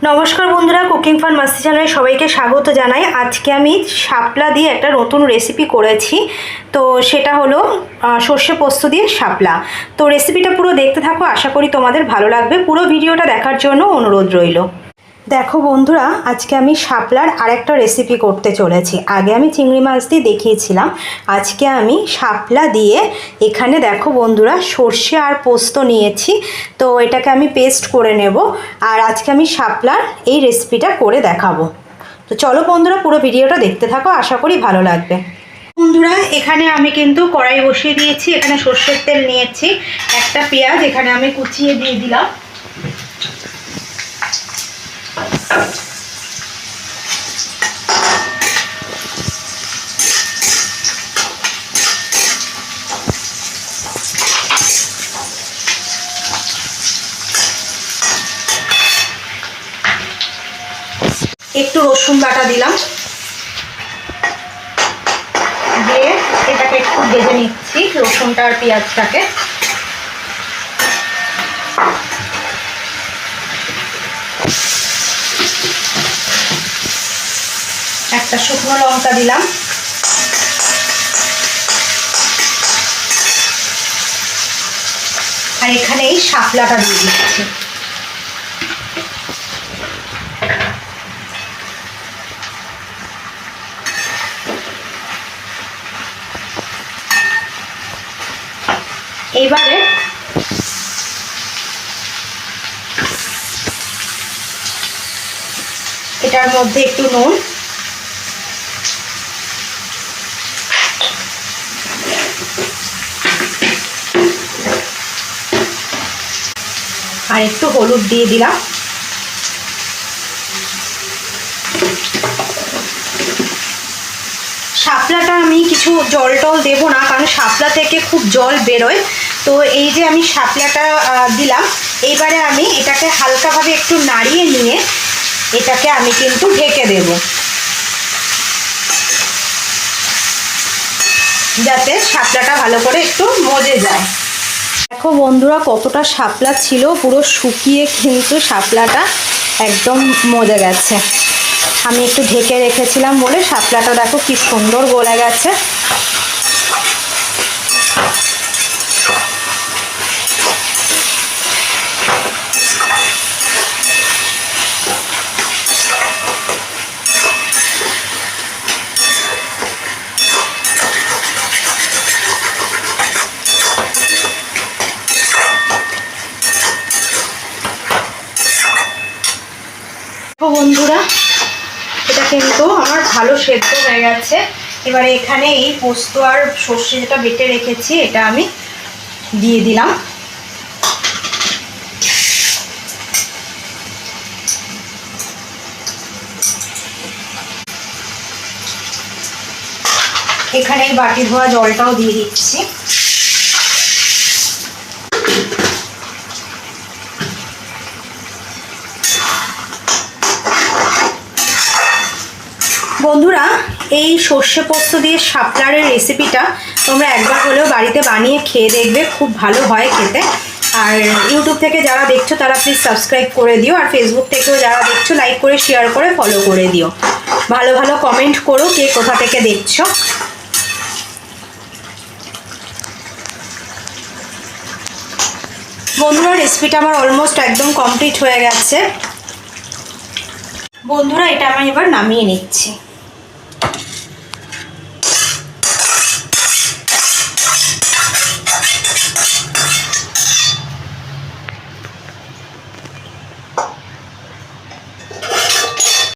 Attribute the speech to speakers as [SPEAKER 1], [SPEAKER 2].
[SPEAKER 1] নমস্কার বন্ধুরা, cooking for মাস্তি চ্যানেলে সবাইকে স্বাগত জানাই। আজকে আমি শাপলা দিয়ে একটা নতুন রেসিপি করেছি। তো সেটা হলো সর্ষে পোস্ত দিয়ে শাপলা। তো রেসিপিটা পুরো দেখতে থাকো, আশা করি তোমাদের ভালো লাগবে। পুরো ভিডিওটা দেখার জন্য অনুরোধ রইল। দেখো বন্ধুরা, আজকে আমি শাপলার আরেকটা রেসিপি করতে চলেছি। আগে আমি চিংড়ি মাছ দিয়ে দেখিয়েছিলাম, আজকে আমি শাপলা দিয়ে এখানে দেখো বন্ধুরা সর্ষে আর পোস্ত নিয়েছি। তো এটাকে আমি পেস্ট করে নেব, আর আজকে আমি শাপলার এই রেসিপিটা করে দেখাবো। তো চলো বন্ধুরা, পুরো ভিডিওটা দেখতে থাকো, আশা করি ভালো লাগবে। বন্ধুরা, এখানে আমি কিন্তু কড়াই বসিয়ে দিয়েছি। এখানে সর্ষের তেল নিয়েছি, একটা পেঁয়াজ এখানে আমি কুচিয়ে দিয়ে দিলাম। একটু রসুন বাটা দিলাম, দিয়ে এটাকে একটু ভেজে নিচ্ছি, রসুনটা আর পেঁয়াজটাকে। একটা শুকনো লঙ্কা দিলাম, আর এখানে এই শাপলাটা দিয়ে দিচ্ছি। এইবারে এটার মধ্যে একটু নুন, আর একটু হলুদ দিয়ে দিলাম। শাপলাটা আমি কিছু জল টল দেবো না, কারণ শাপলা থেকে খুব জল বেরোয়। তো এই যে আমি শাপলাটা দিলাম, এইবারে আমি এটাকে হালকাভাবে একটু নাড়িয়ে নিয়ে এটাকে আমি কিন্তু ঢেকে দেব, যাতে শাপলাটা ভালো করে একটু মজে যায়। দেখো বন্ধুরা, কতটা শাপলা ছিল, পুরো শুকিয়ে কিন্তু শাপলাটা একদম মজে গেছে। আমি একটু ঢেকে রেখেছিলাম বলে শাপলাটা দেখো কি সুন্দর গলে গেছে। বন্ধুরা, এটা কিন্তু আমার ভালো সেদ্ধ হয়ে গেছে। এবারে এখানে এই পোস্ত আর সর্ষে যেটা বেটে রেখেছি এটা আমি দিয়ে দিলাম। এখানে এই বাটি ধোয়া জলটাও দিয়ে দিচ্ছি। বন্ধুরা, এই সর্ষে পোস্ত দিয়ে শাপলার রেসিপিটা তোমরা একবার হলেও বাড়িতে বানিয়ে খেয়ে দেখবে, খুব ভালো হয় খেতে। আর ইউটিউব থেকে যারা দেখছো তারা প্লিজ সাবস্ক্রাইব করে দিও, আর ফেসবুক থেকেও যারা দেখছো লাইক করে শেয়ার করে ফলো করে দিও। ভালো ভালো কমেন্ট করো কে কোথা থেকে দেখছো। বন্ধুরা, রেসিপিটা আমার অলমোস্ট একদম কমপ্লিট হয়ে গেছে। বন্ধুরা, এটা আমি এবার নামিয়ে নিচ্ছি।